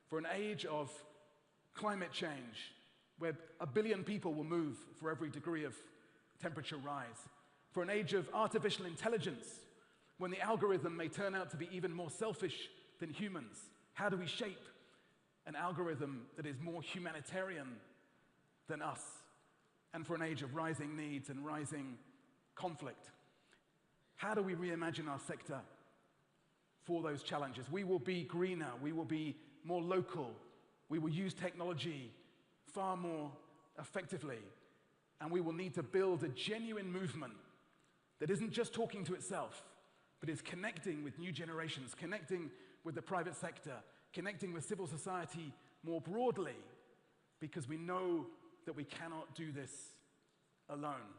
for an age of climate change, where 1 billion people will move for every degree of temperature rise, for an age of artificial intelligence, when the algorithm may turn out to be even more selfish than humans. How do we shape an algorithm that is more humanitarian than us? And for an age of rising needs and rising conflict. How do we reimagine our sector for those challenges? We will be greener, we will be more local, we will use technology far more effectively, and we will need to build a genuine movement that isn't just talking to itself, but is connecting with new generations, connecting with the private sector, connecting with civil society more broadly, because we know that we cannot do this alone.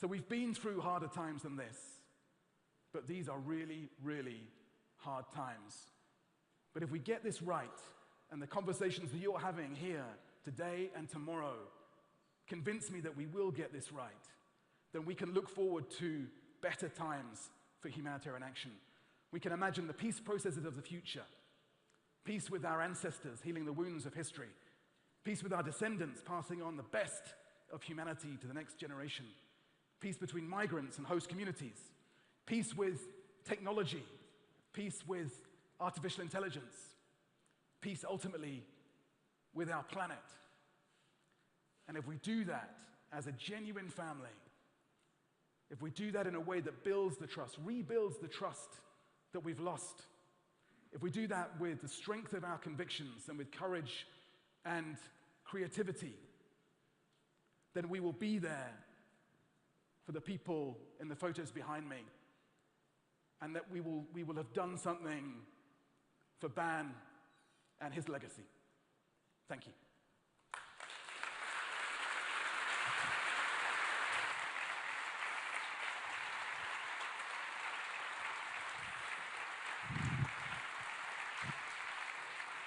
So we've been through harder times than this, but these are really, really hard times. But if we get this right, and the conversations that you're having here today and tomorrow convince me that we will get this right, then we can look forward to better times for humanitarian action. We can imagine the peace processes of the future. Peace with our ancestors, healing the wounds of history. Peace with our descendants, passing on the best of humanity to the next generation. Peace between migrants and host communities. Peace with technology. Peace with artificial intelligence. Peace ultimately with our planet. And if we do that as a genuine family, if we do that in a way that builds the trust, rebuilds the trust that we've lost, if we do that with the strength of our convictions and with courage and creativity, then we will be there for the people in the photos behind me, and that we will have done something for Ban and his legacy. Thank you.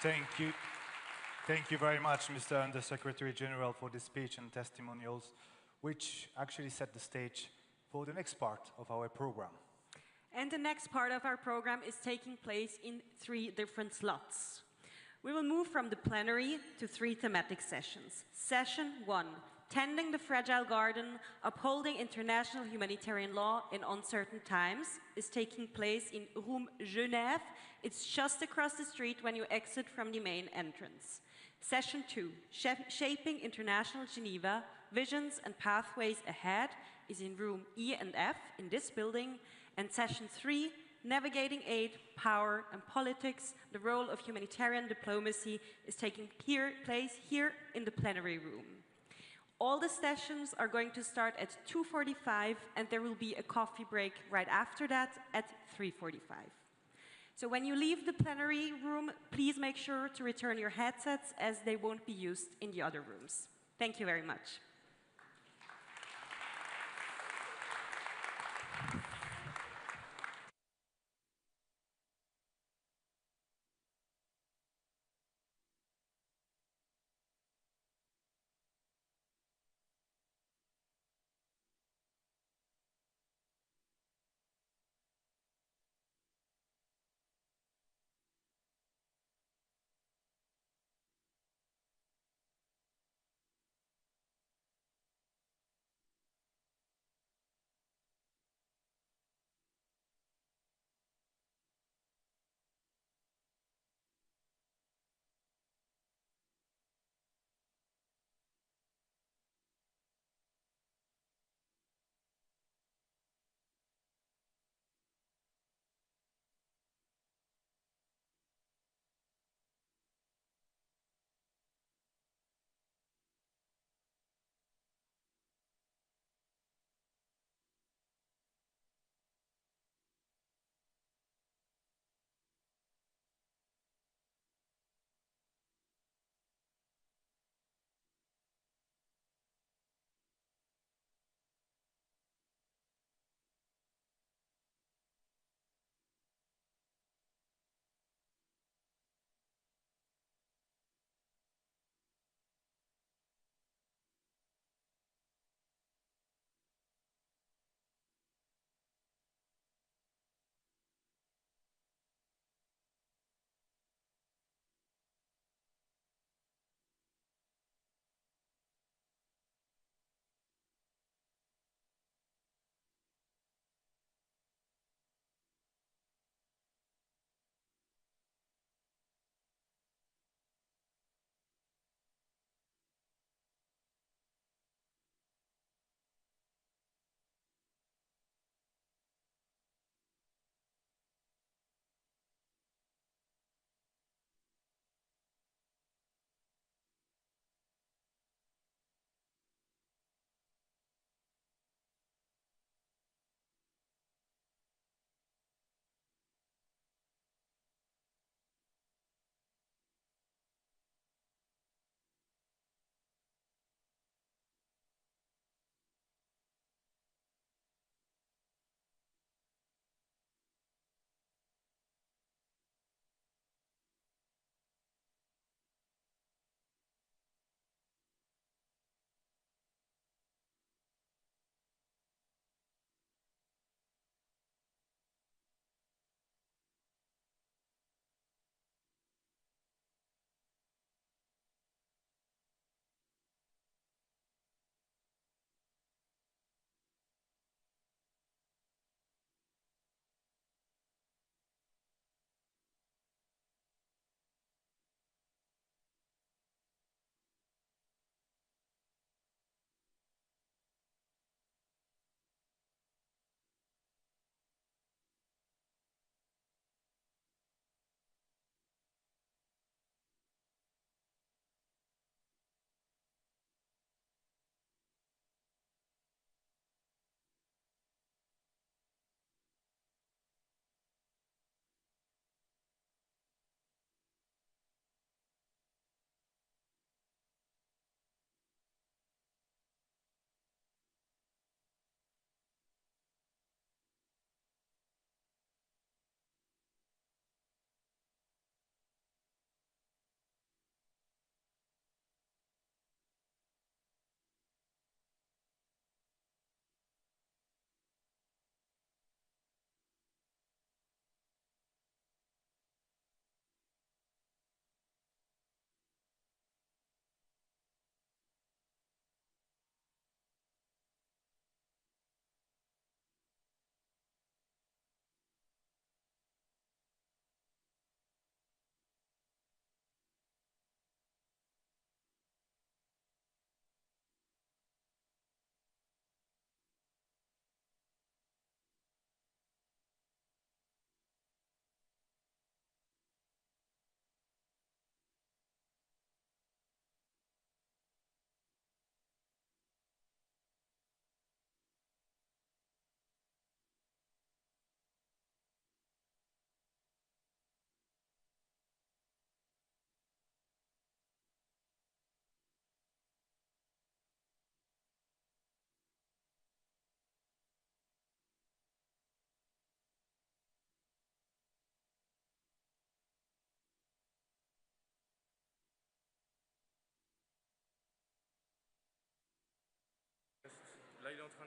Thank you. Thank you very much, Mr. Under-Secretary General, for this speech and testimonials, which actually set the stage for the next part of our program. And the next part of our program is taking place in 3 different slots. We will move from the plenary to 3 thematic sessions. Session 1, Tending the Fragile Garden, Upholding International Humanitarian Law in Uncertain Times, is taking place in Room Genève. It's just across the street when you exit from the main entrance. Session 2, Shaping International Geneva, Visions and Pathways Ahead, is in Room E and F in this building. And Session 3, Navigating Aid, Power and Politics, the Role of Humanitarian Diplomacy, is taking place here in the plenary room. All the sessions are going to start at 2:45, and there will be a coffee break right after that at 3:45. So when you leave the plenary room, please make sure to return your headsets, as they won't be used in the other rooms. Thank you very much.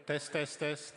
Test, test, test.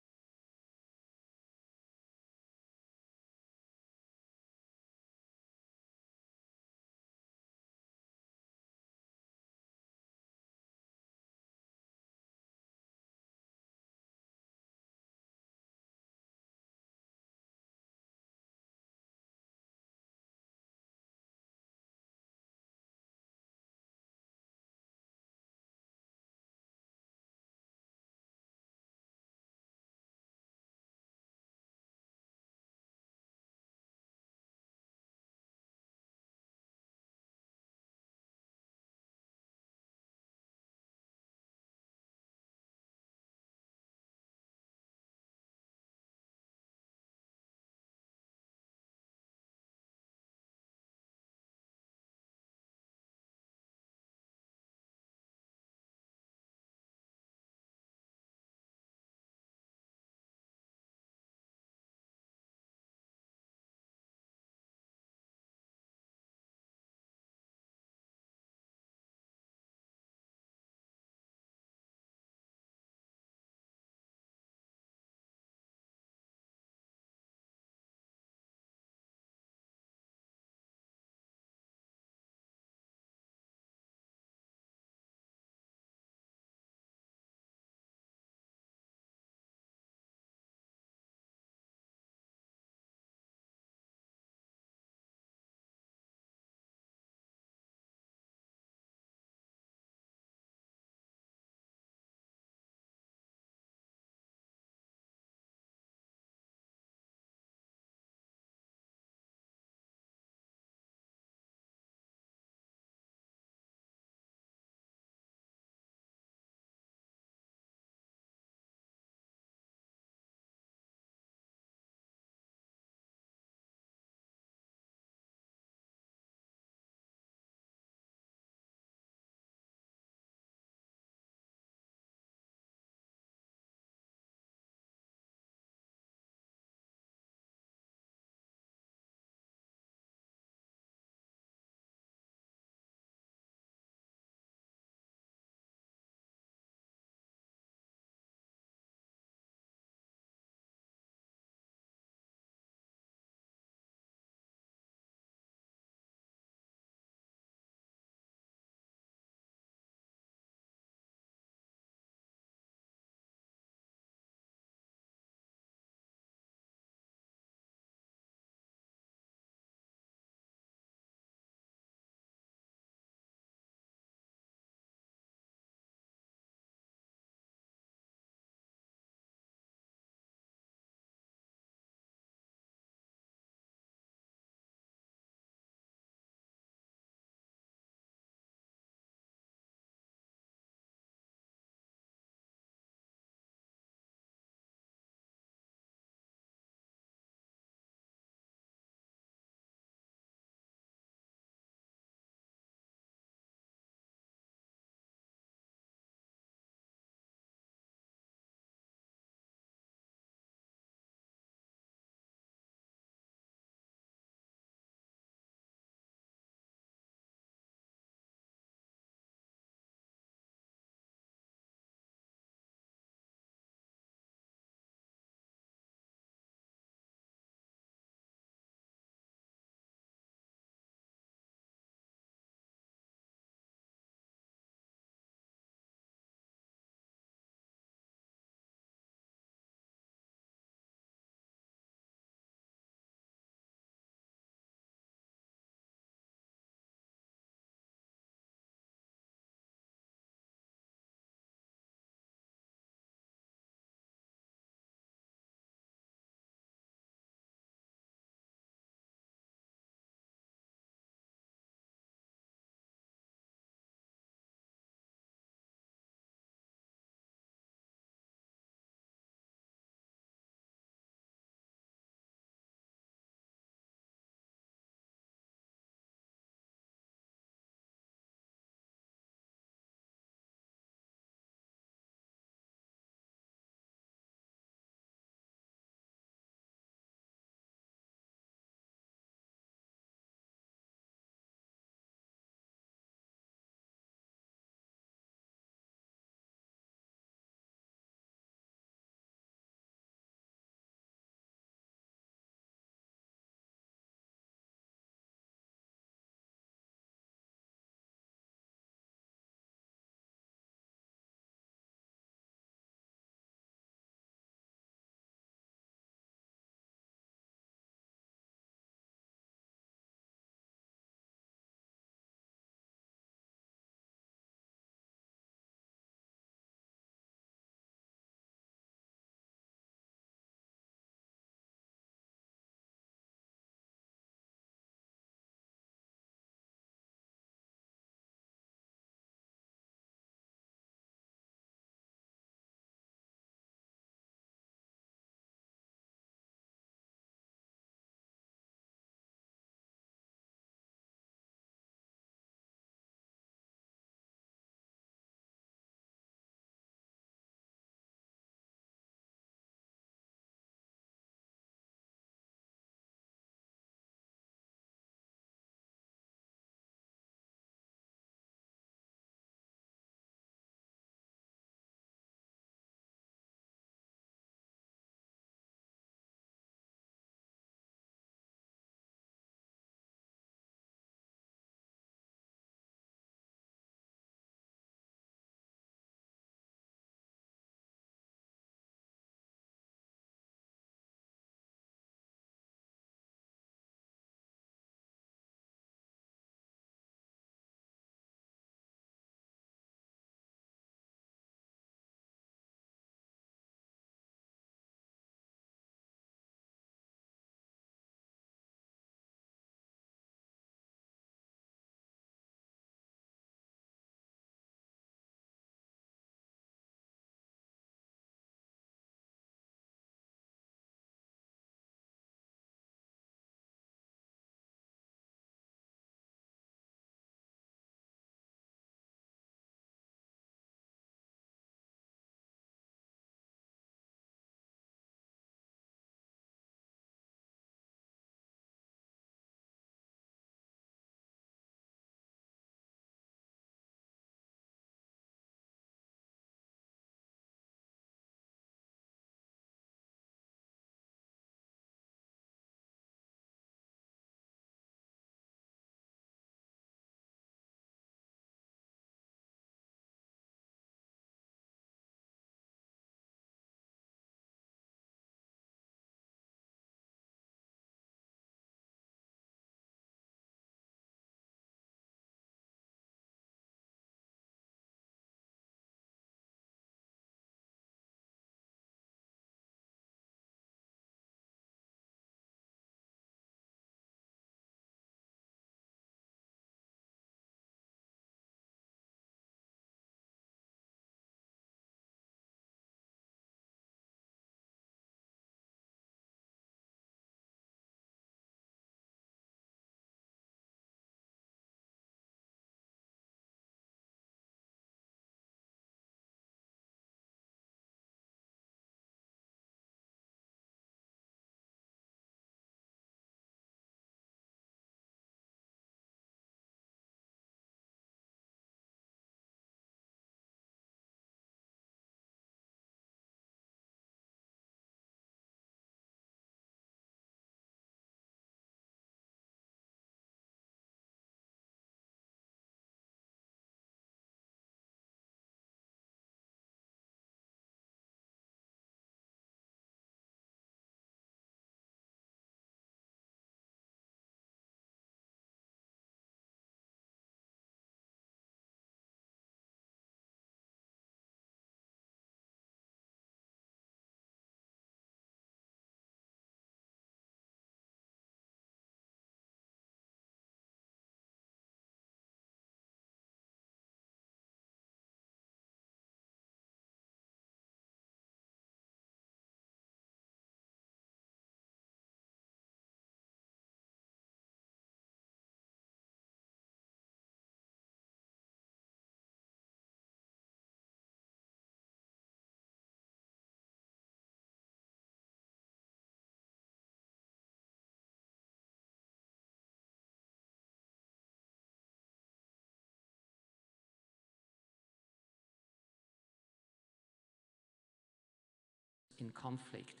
in conflict,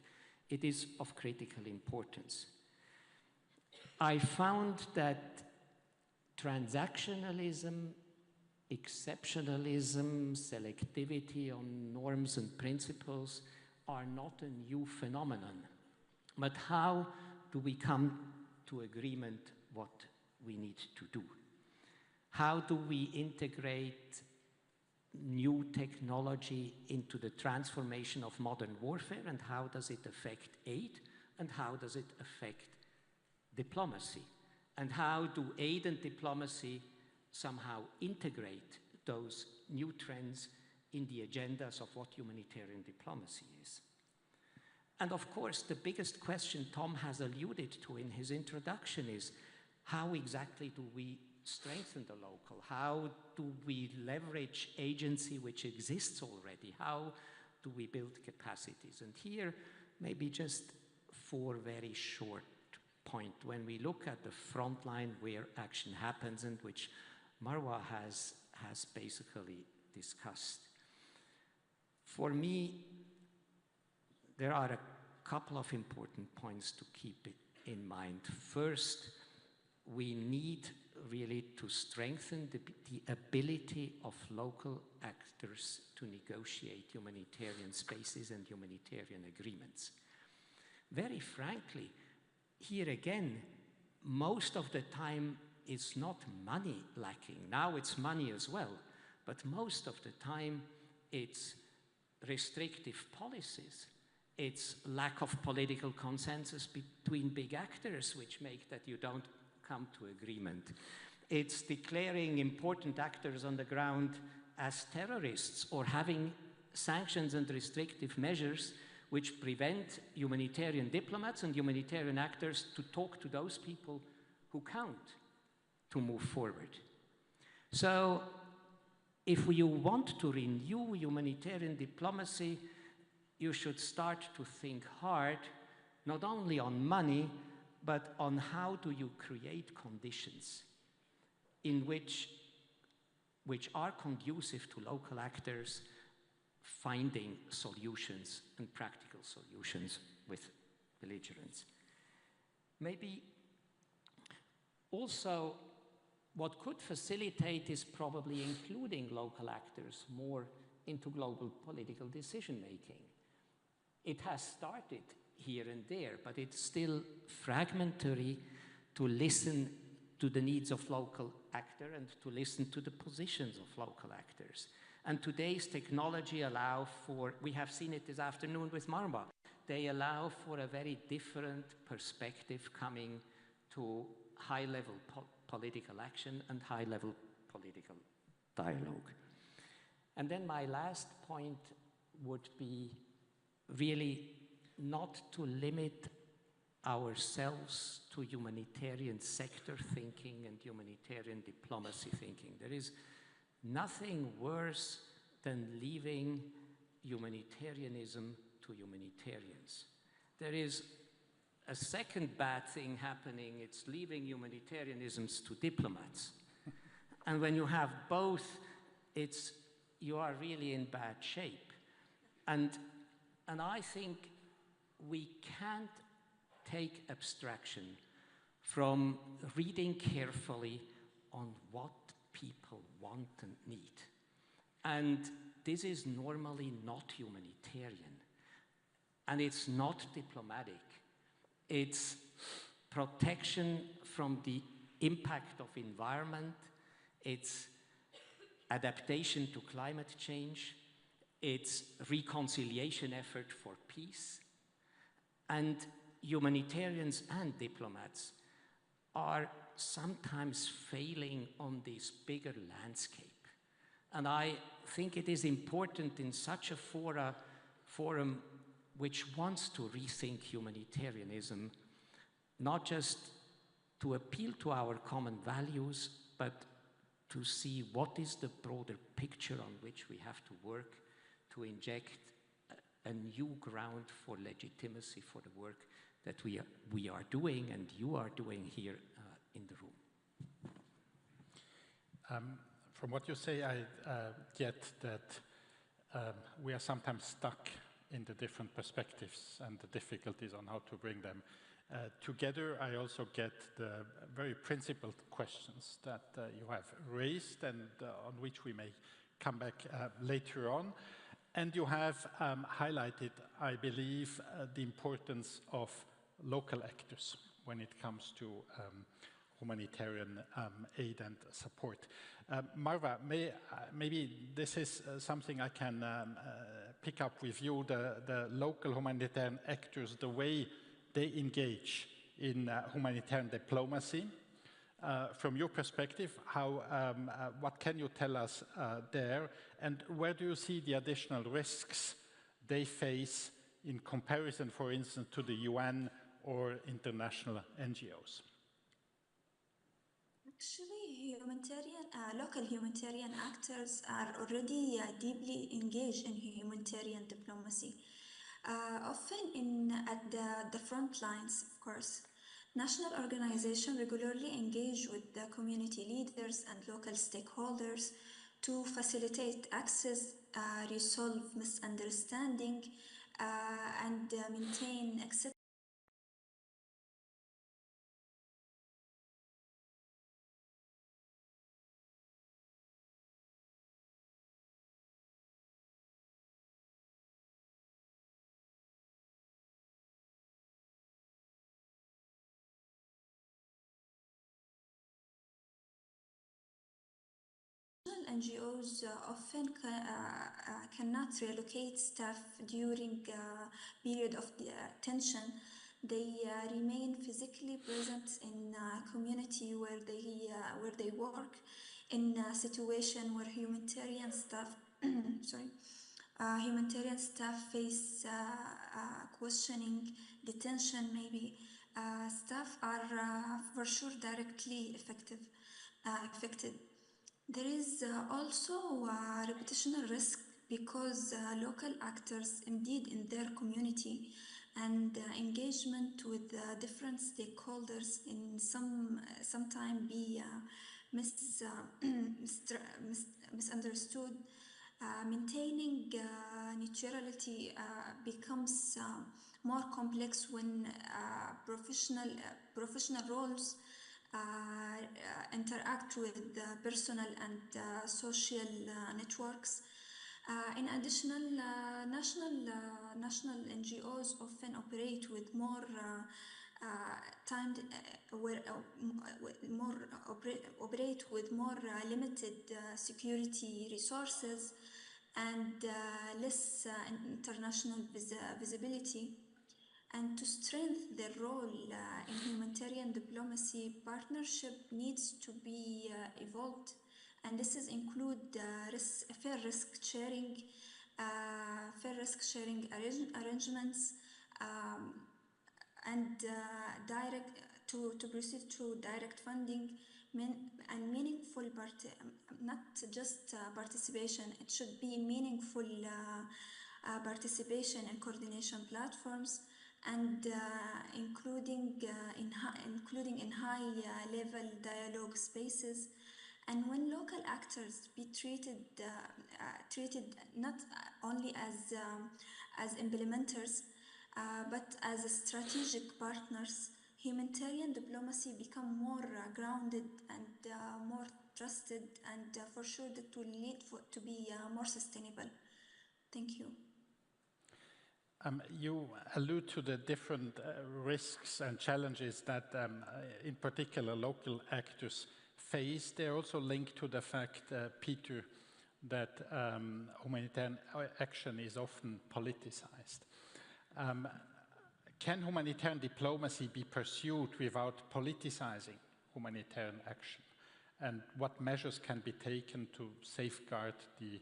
it is of critical importance. I found that transactionalism, exceptionalism, selectivity on norms and principles are not a new phenomenon. But how do we come to agreement what we need to do? How do we integrate new technology into the transformation of modern warfare, and how does it affect aid, and how does it affect diplomacy? And how do aid and diplomacy somehow integrate those new trends in the agendas of what humanitarian diplomacy is? And of course, the biggest question Tom has alluded to in his introduction is, how exactly do we strengthen the local? How do we leverage agency which exists already? How do we build capacities? And here, maybe just 4 very short points. When we look at the front line where action happens, and which Marwa has basically discussed. For me, there are a couple of important points to keep it in mind. First, we need really to strengthen the ability of local actors to negotiate humanitarian spaces and humanitarian agreements. Very frankly, here again, most of the time it's not money lacking. Now it's money as well, but most of the time it's restrictive policies. It's lack of political consensus between big actors, which make that you don't come to agreement. It's declaring important actors on the ground as terrorists, or having sanctions and restrictive measures which prevent humanitarian diplomats and humanitarian actors to talk to those people who count to move forward. So if you want to renew humanitarian diplomacy, you should start to think hard, not only on money, but on how do you create conditions in which are conducive to local actors finding solutions and practical solutions with belligerents. Maybe also what could facilitate is probably including local actors more into global political decision-making. It has started here and there, but it's still fragmentary to listen to the needs of local actors and to listen to the positions of local actors. And today's technology allow for, we have seen it this afternoon with Marwa, they allow for a very different perspective coming to high-level political action and high-level political dialogue. And then my last point would be really not to limit ourselves to humanitarian sector thinking and humanitarian diplomacy thinking. There is nothing worse than leaving humanitarianism to humanitarians. There is a second bad thing happening, it's leaving humanitarianisms to diplomats. And when you have both, you are really in bad shape. And I think we can't take abstraction from reading carefully on what people want and need. And this is normally not humanitarian. And it's not diplomatic. It's protection from the impact of environment. It's adaptation to climate change. It's reconciliation effort for peace. And humanitarians and diplomats are sometimes failing on this bigger landscape. And I think it is important in such a forum which wants to rethink humanitarianism, not just to appeal to our common values, but to see what is the broader picture on which we have to work to inject a new ground for legitimacy for the work that we are doing and you are doing here in the room. From what you say, I get that we are sometimes stuck in the different perspectives and the difficulties on how to bring them together. I also get the very principled questions that you have raised and on which we may come back later on. And you have highlighted, I believe, the importance of local actors when it comes to humanitarian aid and support. Marwa, maybe this is something I can pick up with you, the local humanitarian actors, the way they engage in humanitarian diplomacy. From your perspective, what can you tell us there, and where do you see the additional risks they face in comparison, for instance, to the UN or international NGOs? Actually, local humanitarian actors are already deeply engaged in humanitarian diplomacy, often at the front lines, of course. National organizations regularly engage with the community leaders and local stakeholders to facilitate access, resolve misunderstanding, and maintain acceptance. NGOs often cannot relocate staff during period of tension. They remain physically present in community where they work, in a situation where humanitarian staff humanitarian staff face questioning, detention maybe. Staff are for sure directly affected. There is also a reputational risk because local actors indeed in their community and engagement with different stakeholders in sometime be misunderstood. Maintaining neutrality becomes more complex when professional roles interact with personal and social networks. In addition, national NGOs often operate with more limited security resources and less international visibility. And to strengthen their role in humanitarian diplomacy, partnership needs to be evolved, and this is include fair risk sharing arrangements, and to proceed to direct funding and meaningful not just participation. It should be meaningful participation in coordination platforms, and including in high level dialogue spaces. And when local actors be treated not only as implementers but as strategic partners, humanitarian diplomacy become more grounded and more trusted, and for sure that will lead to be more sustainable. Thank you. You allude to the different risks and challenges that, in particular, local actors face. They're also linked to the fact, Peter, that humanitarian action is often politicized. Can humanitarian diplomacy be pursued without politicizing humanitarian action? And what measures can be taken to safeguard the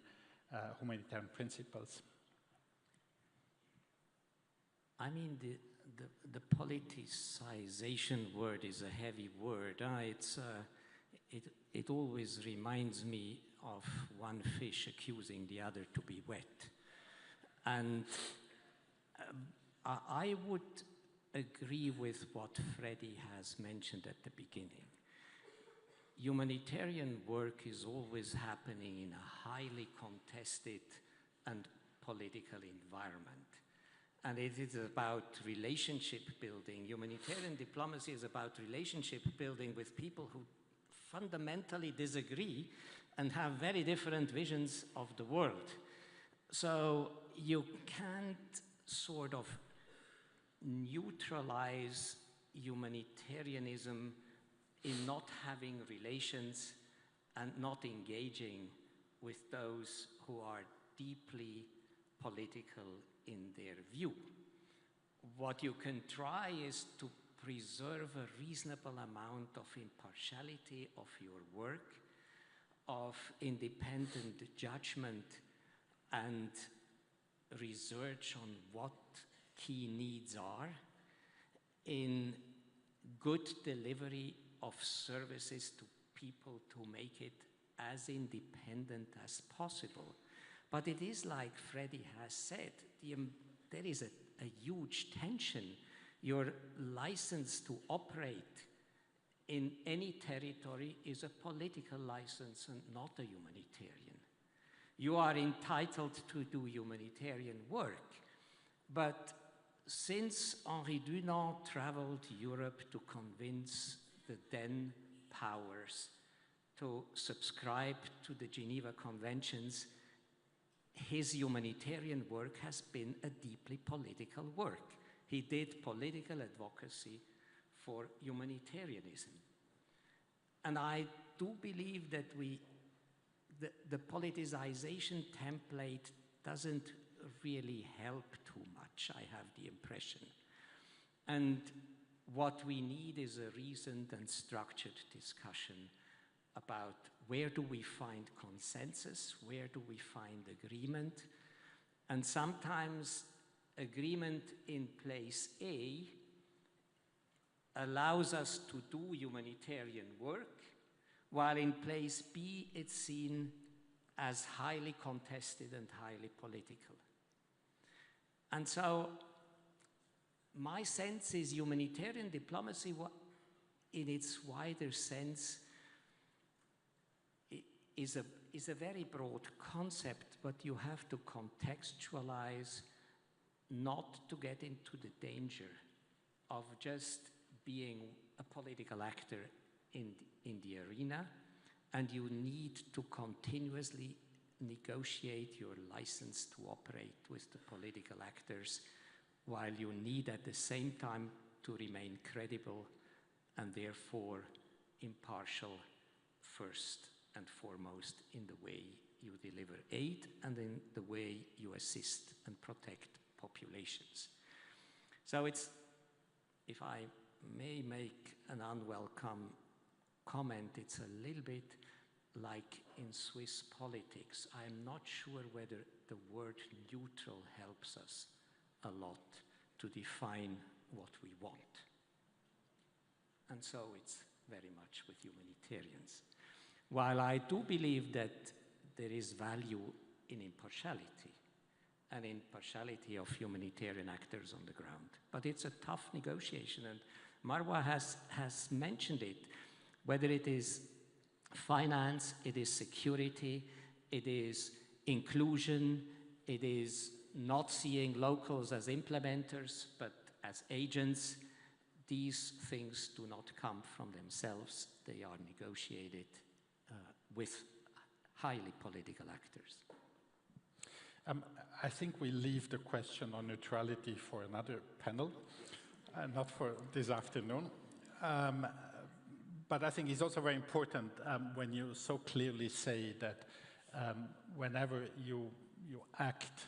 humanitarian principles? I mean, the politicization word is a heavy word. It always reminds me of one fish accusing the other to be wet. And I would agree with what Freddie has mentioned at the beginning. Humanitarian work is always happening in a highly contested and political environment. And it is about relationship building. Humanitarian diplomacy is about relationship building with people who fundamentally disagree and have very different visions of the world. So you can't sort of neutralize humanitarianism in not having relations and not engaging with those who are deeply political in their view. What you can try is to preserve a reasonable amount of impartiality of your work, of independent judgment and research on what key needs are, in good delivery of services to people to make it as independent as possible. But it is like Freddie has said, there is a huge tension. Your license to operate in any territory is a political license and not a humanitarian. You are entitled to do humanitarian work, but since Henri Dunant traveled Europe to convince the then powers to subscribe to the Geneva Conventions, his humanitarian work has been a deeply political work. He did political advocacy for humanitarianism. And I do believe that the politicization template doesn't really help too much, I have the impression. And what we need is a reasoned and structured discussion about where do we find consensus, where do we find agreement, and sometimes agreement in place A allows us to do humanitarian work, while in place B it's seen as highly contested and highly political. And so my sense is humanitarian diplomacy in its wider sense is a very broad concept, but you have to contextualize not to get into the danger of just being a political actor in the arena, and you need to continuously negotiate your license to operate with the political actors, while you need at the same time to remain credible and therefore impartial first and foremost in the way you deliver aid and in the way you assist and protect populations. So it's, if I may make an unwelcome comment, it's a little bit like in Swiss politics. I'm not sure whether the word neutral helps us a lot to define what we want. And so it's very much with humanitarians. While I do believe that there is value in impartiality and impartiality of humanitarian actors on the ground, but it's a tough negotiation, and Marwa has mentioned it, whether it is finance, it is security, it is inclusion, it is not seeing locals as implementers, but as agents. These things do not come from themselves. They are negotiated with highly political actors. I think we leave the question on neutrality for another panel, not for this afternoon. But I think it's also very important when you so clearly say that whenever you act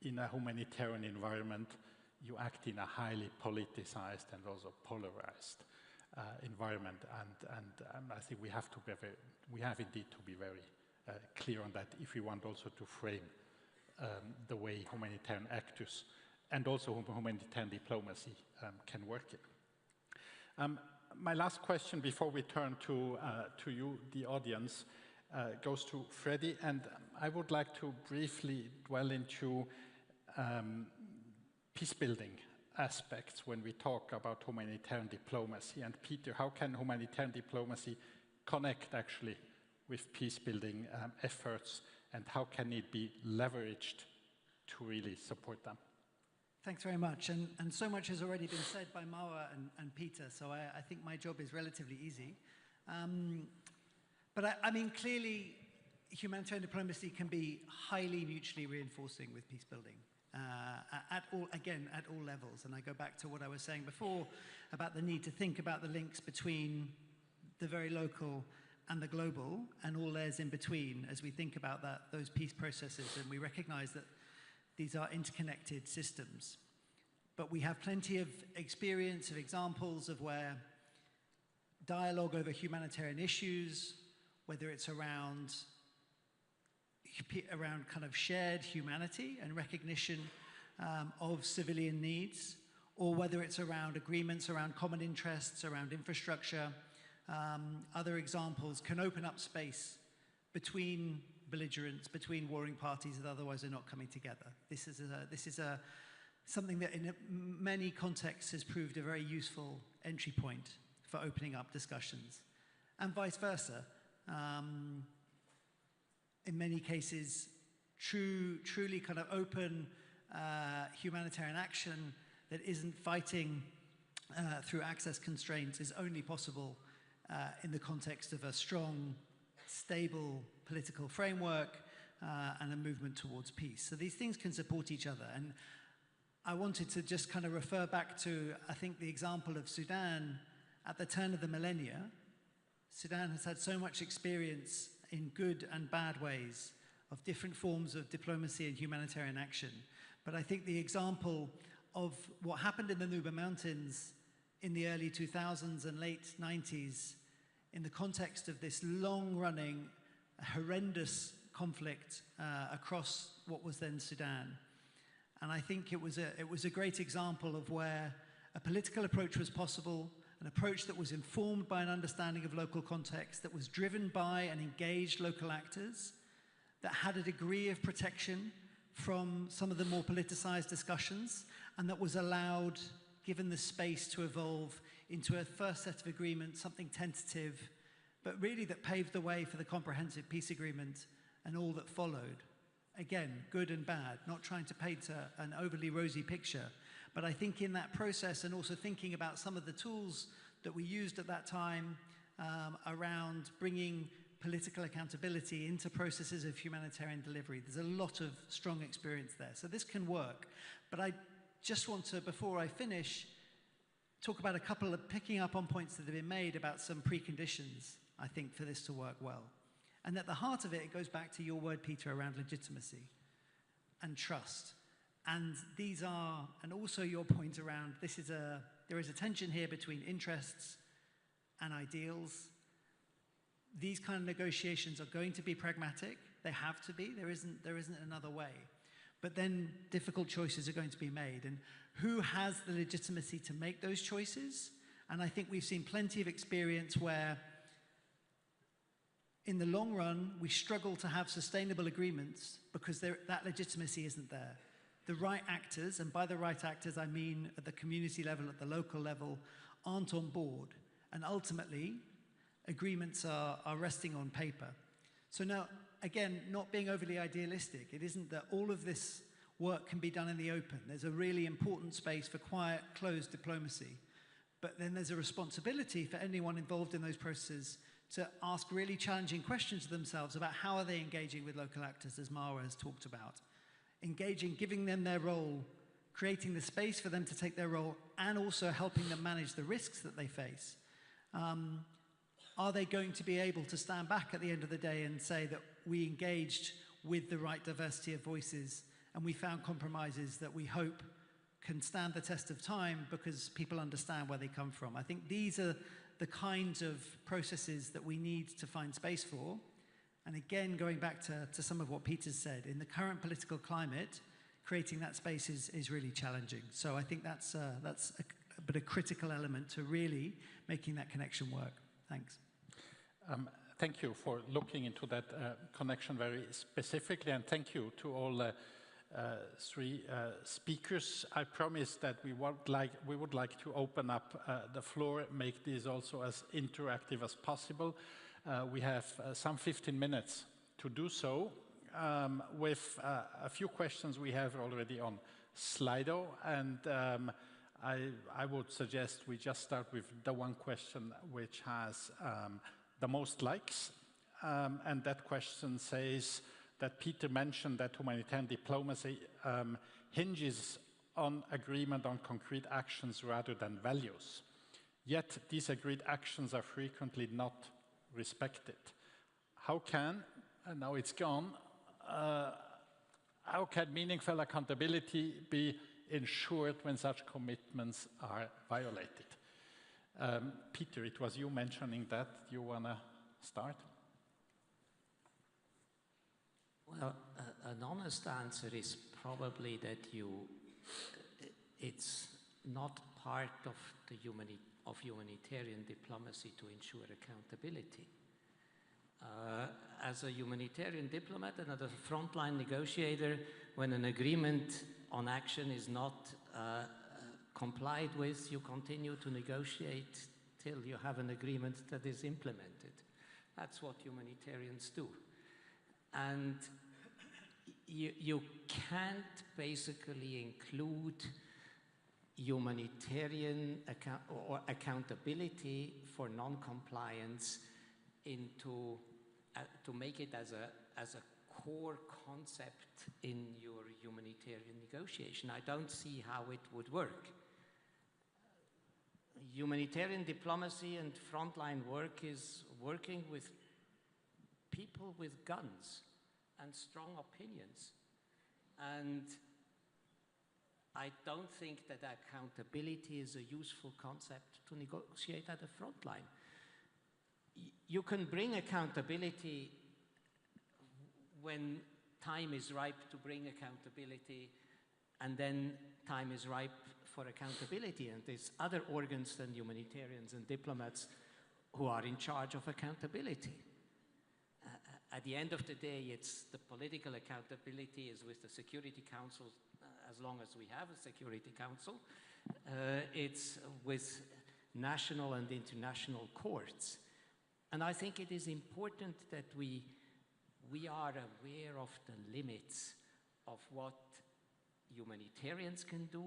in a humanitarian environment, you act in a highly politicized and also polarized environment, and I think we have indeed to be very clear on that if we want also to frame the way humanitarian actors and also humanitarian diplomacy can work in. My last question before we turn to you, the audience, goes to Freddie, and I would like to briefly dwell into peace-building aspects when we talk about humanitarian diplomacy. And Peter, how can humanitarian diplomacy connect actually with peace-building efforts, and how can it be leveraged to really support them? Thanks very much. And so much has already been said by Maura and Peter, so I think my job is relatively easy. But I mean, clearly, humanitarian diplomacy can be highly mutually reinforcing with peace building. At all levels. And I go back to what I was saying before about the need to think about the links between the very local and the global and all layers in between as we think about those peace processes, and we recognize that these are interconnected systems. But we have plenty of experience, of examples of where dialogue over humanitarian issues, whether it's around kind of shared humanity and recognition of civilian needs, or whether it's around agreements around common interests, around infrastructure. Other examples can open up space between belligerents, between warring parties that otherwise are not coming together. This is something that in many contexts has proved a very useful entry point for opening up discussions, and vice versa. In many cases, truly kind of open humanitarian action that isn't fighting through access constraints is only possible in the context of a strong, stable political framework and a movement towards peace. So these things can support each other. And I wanted to just kind of refer back to, I think, the example of Sudan at the turn of the millennia. Sudan has had so much experience in good and bad ways of different forms of diplomacy and humanitarian action. But I think the example of what happened in the Nuba Mountains in the early 2000s and late 90s in the context of this long-running, horrendous conflict across what was then Sudan. And I think it was a great example of where a political approach was possible, an approach that was informed by an understanding of local context, that was driven by and engaged local actors, that had a degree of protection from some of the more politicized discussions, and that was allowed, given the space, to evolve into a first set of agreements, something tentative, but really that paved the way for the comprehensive peace agreement and all that followed. Again, good and bad, not trying to paint an overly rosy picture, but I think in that process, and also thinking about some of the tools that we used at that time around bringing political accountability into processes of humanitarian delivery. There's a lot of strong experience there. So this can work. But I just want to, before I finish, talk about a couple of picking up on points that have been made about some preconditions, I think, for this to work well. And at the heart of it, it goes back to your word, Peter, around legitimacy and trust. And these are, and also your point around there is a tension here between interests and ideals. These kind of negotiations are going to be pragmatic. They have to be. There isn't another way. But then difficult choices are going to be made. And who has the legitimacy to make those choices? And I think we've seen plenty of experience where in the long run, we struggle to have sustainable agreements because that legitimacy isn't there. The right actors, and by the right actors I mean at the community level, at the local level, aren't on board. And ultimately, agreements are resting on paper. So now, again, not being overly idealistic, it isn't that all of this work can be done in the open. There's a really important space for quiet, closed diplomacy. But then there's a responsibility for anyone involved in those processes to ask really challenging questions of themselves about how are they engaging with local actors, as Mara has talked about. Engaging, giving them their role, creating the space for them to take their role, and also helping them manage the risks that they face. Are they going to be able to stand back at the end of the day and say that we engaged with the right diversity of voices and we found compromises that we hope can stand the test of time because people understand where they come from? I think these are the kinds of processes that we need to find space for. And again, going back to some of what Peter said, in the current political climate, creating that space is really challenging. So I think that's a critical element to really making that connection work. Thanks. Thank you for looking into that connection very specifically, and thank you to all three speakers. I promise that we would like to open up the floor, make this also as interactive as possible. We have some 15 minutes to do so with a few questions we have already on Slido, and I would suggest we just start with the one question which has the most likes, and that question says that Peter mentioned that humanitarian diplomacy hinges on agreement on concrete actions rather than values. Yet these agreed actions are frequently not respected. How can, and now it's gone, how can meaningful accountability be ensured when such commitments are violated? Peter, it was you mentioning that. Do you want to start? Well, an honest answer is probably that it's not part of the humanitarian diplomacy to ensure accountability. As a humanitarian diplomat and as a frontline negotiator, when an agreement on action is not complied with, you continue to negotiate till you have an agreement that is implemented. That's what humanitarians do. And you can't basically include humanitarian accountability for non-compliance into to make it as a core concept in your humanitarian negotiation. I don't see how it would work. Humanitarian diplomacy and frontline work is working with people with guns and strong opinions. And I don't think that accountability is a useful concept to negotiate at the front line. You can bring accountability when time is ripe to bring accountability, and then time is ripe for accountability. And there's other organs than humanitarians and diplomats who are in charge of accountability. At the end of the day, it's the political accountability is with the Security Council, as long as we have a Security Council. It's with national and international courts. And I think it is important that we are aware of the limits of what humanitarians can do,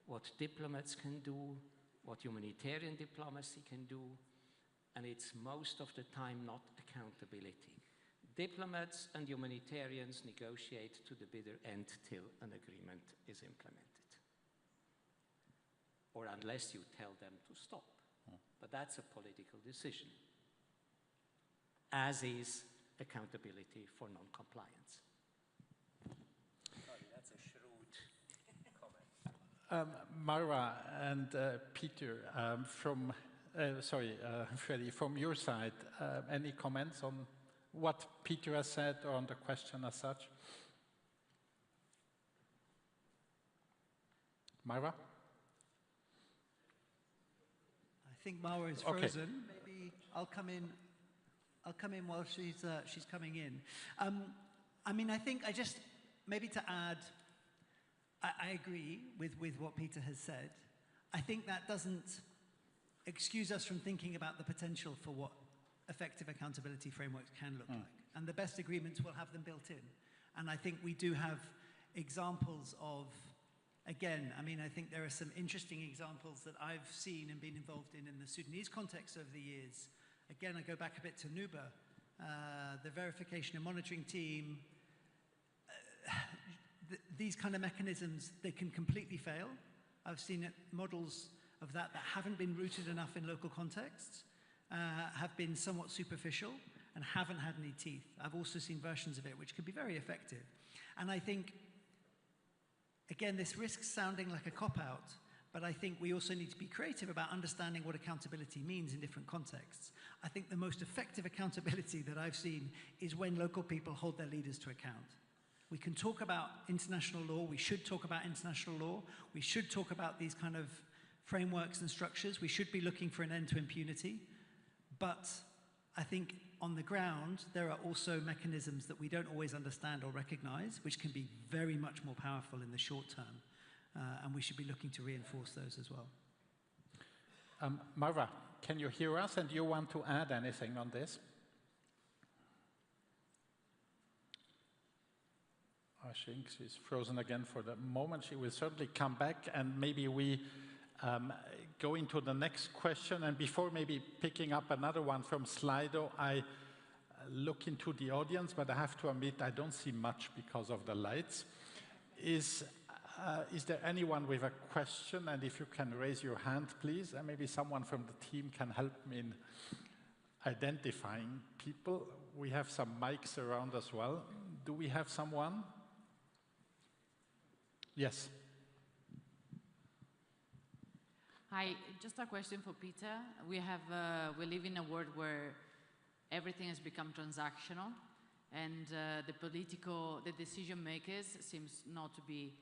what diplomats can do, what humanitarian diplomacy can do, and it's most of the time not accountability. Diplomats and humanitarians negotiate to the bitter end till an agreement is implemented. Or unless you tell them to stop. But that's a political decision, as is accountability for non-compliance. Sorry, that's a shrewd comment. Mara and Peter, Freddie, from your side, any comments on what Peter has said or on the question as such? Myra? I think Mara is frozen. Okay. Maybe I'll come in while she's coming in. I mean, I think maybe to add, I agree with what Peter has said. I think that doesn't excuse us from thinking about the potential for what effective accountability frameworks can look like. And the best agreements will have them built in. And I think we do have examples of, again, I mean, I think there are some interesting examples that I've seen and been involved in the Sudanese context over the years. Again, I go back a bit to Nuba, the verification and monitoring team. These kind of mechanisms, they can completely fail. I've seen models of that haven't been rooted enough in local contexts, have been somewhat superficial, and haven't had any teeth. I've also seen versions of it which can be very effective. And I think, again, this risks sounding like a cop-out, but I think we also need to be creative about understanding what accountability means in different contexts. I think the most effective accountability that I've seen is when local people hold their leaders to account. We can talk about international law, we should talk about international law, we should talk about these kind of frameworks and structures, we should be looking for an end to impunity, but I think on the ground there are also mechanisms that we don't always understand or recognize, which can be very much more powerful in the short term, and we should be looking to reinforce those as well. Marwa, can you hear us, and do you want to add anything on this? I think she's frozen again for the moment. She will certainly come back, and maybe we go into the next question. And before maybe picking up another one from Slido, I look into the audience, but I have to admit I don't see much because of the lights. Is there anyone with a question? And if you can raise your hand, please, and maybe someone from the team can help me in identifying people. We have some mics around as well. Do we have someone? Yes. Hi, just a question for Peter. We live in a world where everything has become transactional, and the decision makers seems not to be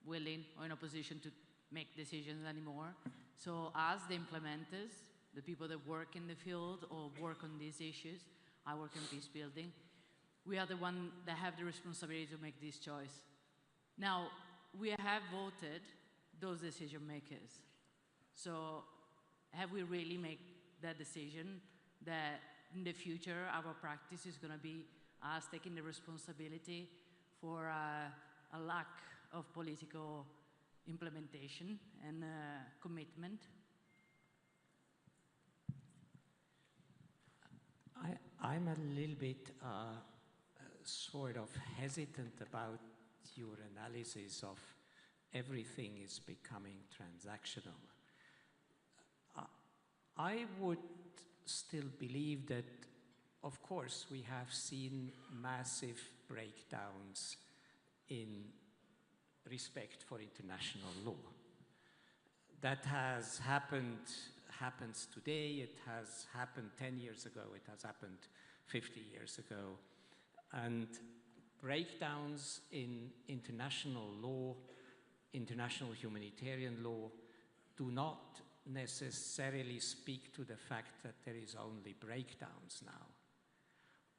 willing or in a position to make decisions anymore. So as the implementers, the people that work in the field or work on these issues, I work in peace building, we are the ones that have the responsibility to make this choice. Now, we have voted those decision makers. So have we really made that decision that in the future our practice is going to be us taking the responsibility for a lack of political implementation and commitment? I'm a little bit sort of hesitant about your analysis of everything is becoming transactional. I would still believe that, of course, we have seen massive breakdowns in respect for international law. That has happens today, it has happened 10 years ago, it has happened 50 years ago. And breakdowns in international law, international humanitarian law, do not necessarily speak to the fact that there is only breakdowns now.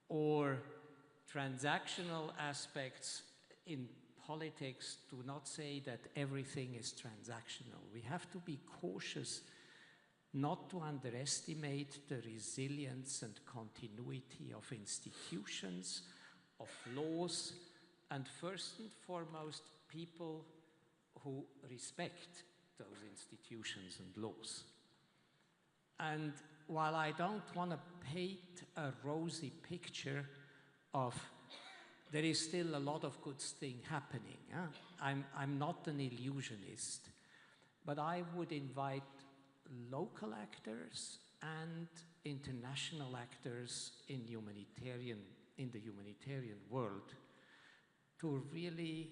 Or transactional aspects in politics do not say that everything is transactional. We have to be cautious not to underestimate the resilience and continuity of institutions, of laws, and first and foremost, people who respect those institutions and laws. And while I don't want to paint a rosy picture of there is still a lot of good things happening, I'm not an illusionist, but I would invite local actors and international actors in the humanitarian world to really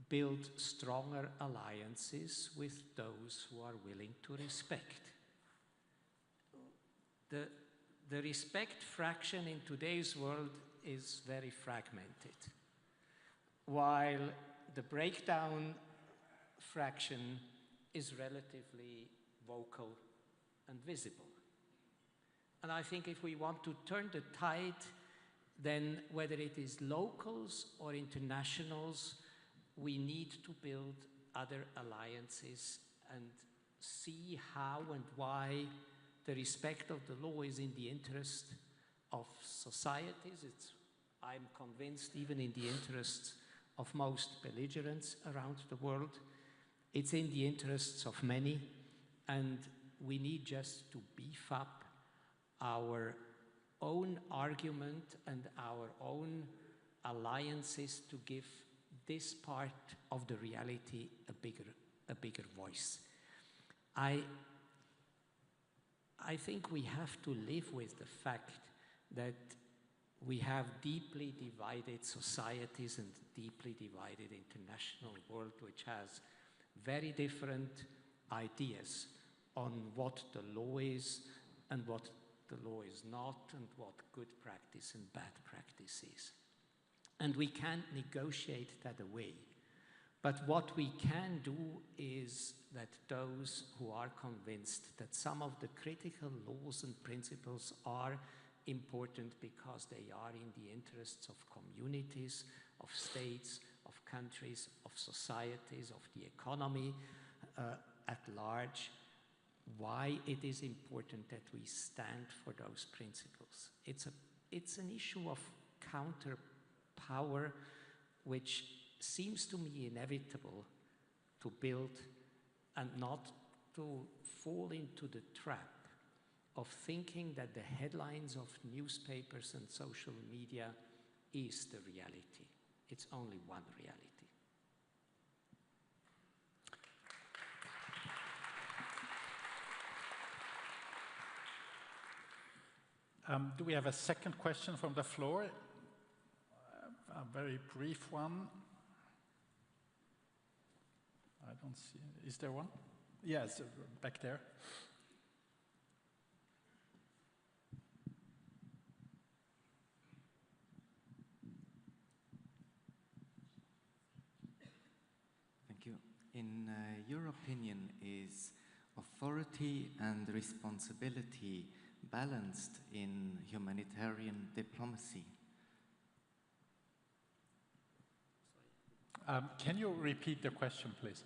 build stronger alliances with those who are willing to respect. The respect fraction in today's world is very fragmented, while the breakdown fraction is relatively vocal and visible. And I think if we want to turn the tide, then whether it is locals or internationals, we need to build other alliances and see how and why the respect of the law is in the interest of societies. I'm convinced, even in the interests of most belligerents around the world. It's in the interests of many, and we need just to beef up our own argument and our own alliances to give this part of the reality a bigger voice. I think we have to live with the fact that we have deeply divided societies and deeply divided international world, which has very different ideas on what the law is and what the law is not, and what good practice and bad practice is. And we can't negotiate that away. But what we can do is that those who are convinced that some of the critical laws and principles are important because they are in the interests of communities, of states, of countries, of societies, of the economy at large, why it is important that we stand for those principles. It's an issue of counterpower which seems to me inevitable to build and not to fall into the trap of thinking that the headlines of newspapers and social media is the reality. It's only one reality. Do we have a second question from the floor? A very brief one. I don't see. Is there one? Yes, back there. Thank you. In your opinion, is authority and responsibility balanced in humanitarian diplomacy? Can you repeat the question, please?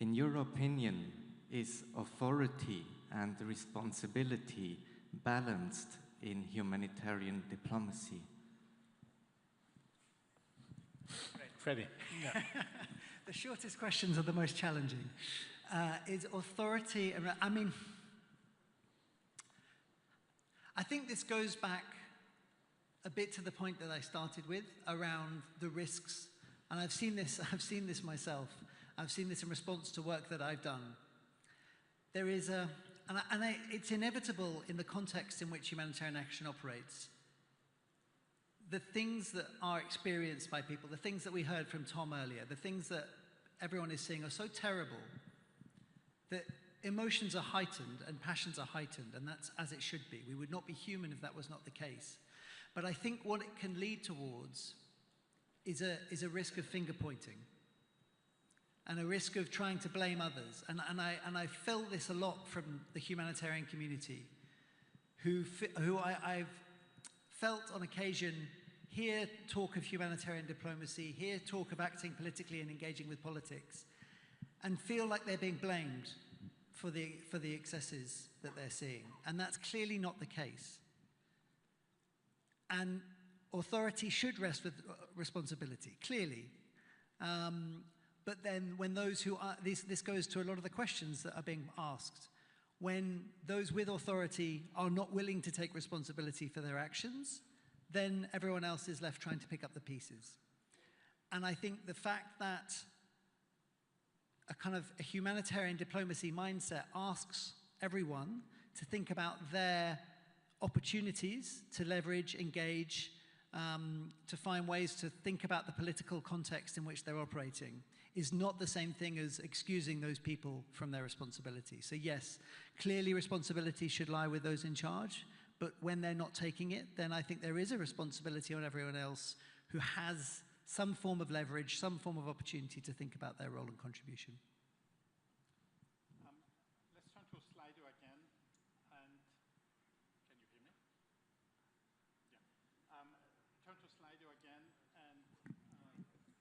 In your opinion, is authority and responsibility balanced in humanitarian diplomacy? Freddie. Yeah. The shortest questions are the most challenging. Is authority, I think this goes back a bit to the point that I started with around the risks. And I've seen this myself. I've seen this in response to work that I've done. There is it's inevitable in the context in which humanitarian action operates. The things that are experienced by people, the things that we heard from Tom earlier, the things that everyone is seeing are so terrible that emotions are heightened and passions are heightened, and that's as it should be. We would not be human if that was not the case. But I think what it can lead towards is a risk of finger pointing and a risk of trying to blame others. And I feel this a lot from the humanitarian community, who I've felt on occasion hear talk of humanitarian diplomacy, hear talk of acting politically and engaging with politics, and feel like they're being blamed for the excesses that they're seeing. And that's clearly not the case. And authority should rest with responsibility, clearly. But then when those who are, this goes to a lot of the questions that are being asked, when those with authority are not willing to take responsibility for their actions, then everyone else is left trying to pick up the pieces. And I think the fact that a kind of a humanitarian diplomacy mindset asks everyone to think about their opportunities to leverage, engage, to find ways to think about the political context in which they're operating is not the same thing as excusing those people from their responsibility. So yes, clearly responsibility should lie with those in charge, but when they're not taking it, then I think there is a responsibility on everyone else who has some form of leverage, some form of opportunity to think about their role and contribution. Let's turn to Slido again, and can you hear me? Yeah. Turn to Slido again, and take this one.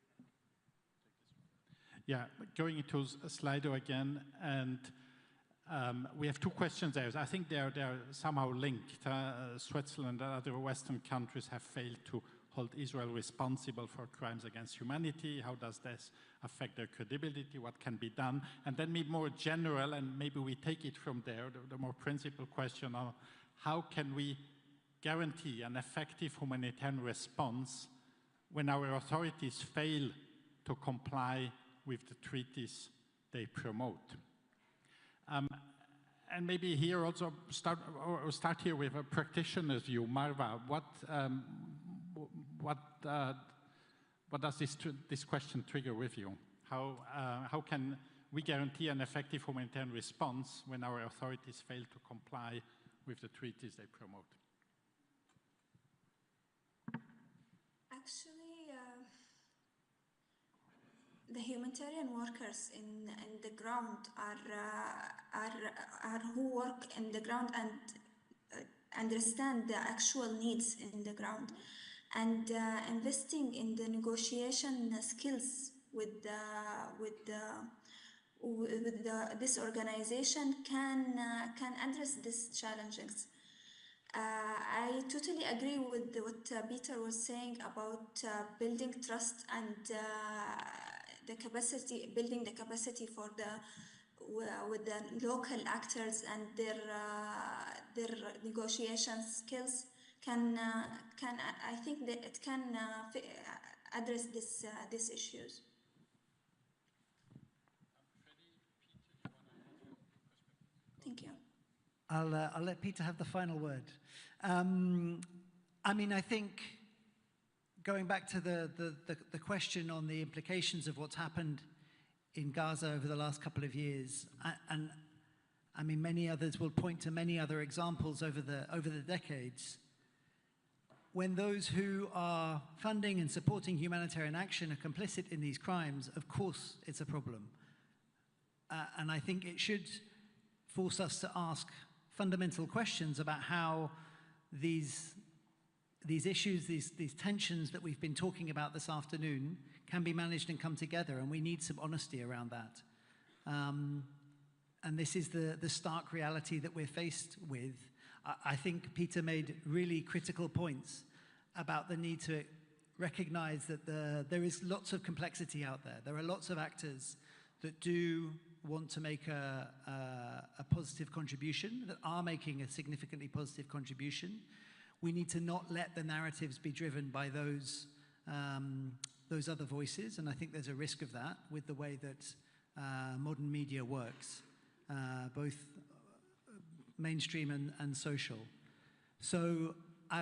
Yeah, going into Slido again, and we have two questions there. I think they're somehow linked. Switzerland and other Western countries have failed to hold Israel responsible for crimes against humanity. How does this affect their credibility? What can be done? And then maybe more general, and maybe we take it from there, the more principal question of how can we guarantee an effective humanitarian response when our authorities fail to comply with the treaties they promote? And maybe here also start here with a practitioner's view. Marwa, what does this question trigger with you? How can we guarantee an effective humanitarian response when our authorities fail to comply with the treaties they promote? Actually, the humanitarian workers in the ground are who work in the ground and understand the actual needs in the ground, and investing in the negotiation skills with this organization can address these challenges. I totally agree with what Peter was saying about building trust and the capacity, building the capacity for with the local actors and their negotiation skills I think that it can address these issues. Thank you. I'll let Peter have the final word. I mean, I think going back to the question on the implications of what's happened in Gaza over the last couple of years, and I mean, many others will point to many other examples over the decades. When those who are funding and supporting humanitarian action are complicit in these crimes, of course it's a problem. And I think it should force us to ask fundamental questions about how these issues, these tensions that we've been talking about this afternoon can be managed and come together, and we need some honesty around that. And this is the stark reality that we're faced with. I think Peter made really critical points about the need to recognize that there is lots of complexity out there. There are lots of actors that do want to make a positive contribution, that are making a significantly positive contribution. We need to not let the narratives be driven by those other voices, and I think there's a risk of that with the way that modern media works, both mainstream and social. So,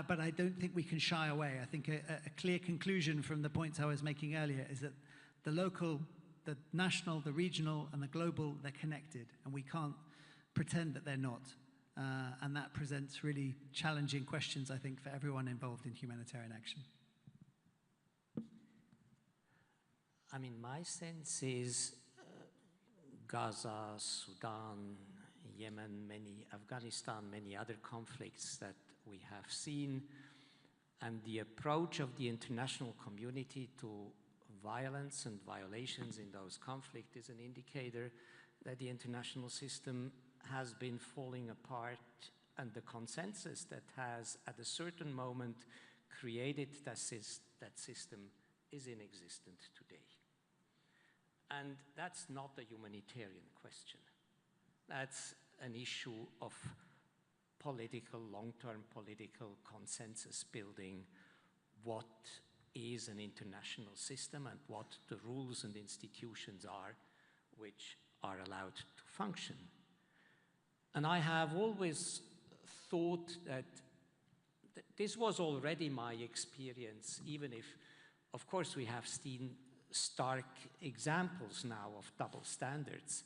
but I don't think we can shy away. I think a clear conclusion from the points I was making earlier is that the local, the national, the regional, and the global, they're connected, and we can't pretend that they're not. And that presents really challenging questions, I think, for everyone involved in humanitarian action. I mean, my sense is Gaza, Sudan, Yemen, Afghanistan, many other conflicts that we have seen, and the approach of the international community to violence and violations in those conflicts is an indicator that the international system has been falling apart, and the consensus that has at a certain moment created that system is inexistent today. And that's not a humanitarian question. That's an issue of long-term political consensus building. What is an international system and what the rules and institutions are which are allowed to function. And I have always thought that this was already my experience, even if, of course, we have seen stark examples now of double standards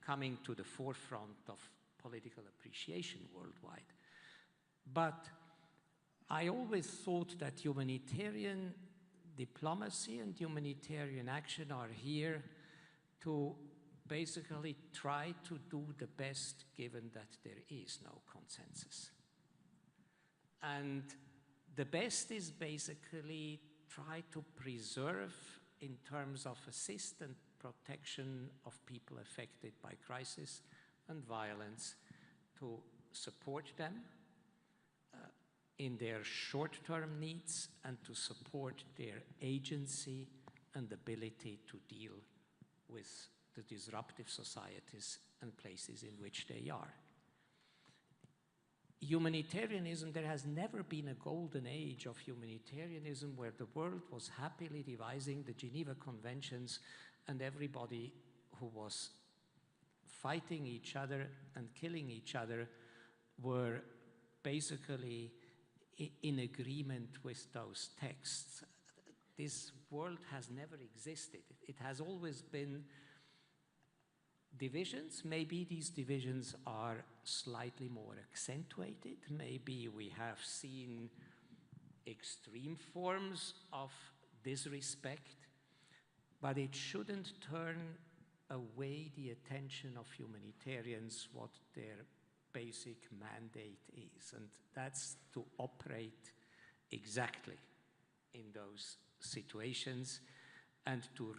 coming to the forefront of political appreciation worldwide. But I always thought that humanitarian diplomacy and humanitarian action are here to basically try to do the best given that there is no consensus. And the best is basically try to preserve, in terms of assist and protection of people affected by crisis and violence, to support them in their short-term needs and to support their agency and ability to deal with the disruptive societies and places in which they are. Humanitarianism, there has never been a golden age of humanitarianism where the world was happily devising the Geneva Conventions and everybody who was fighting each other and killing each other were basically in agreement with those texts. This world has never existed. It has always been divisions. Maybe these divisions are slightly more accentuated. Maybe we have seen extreme forms of disrespect, but it shouldn't turn away the attention of humanitarians what their basic mandate is, and that's to operate exactly in those situations and to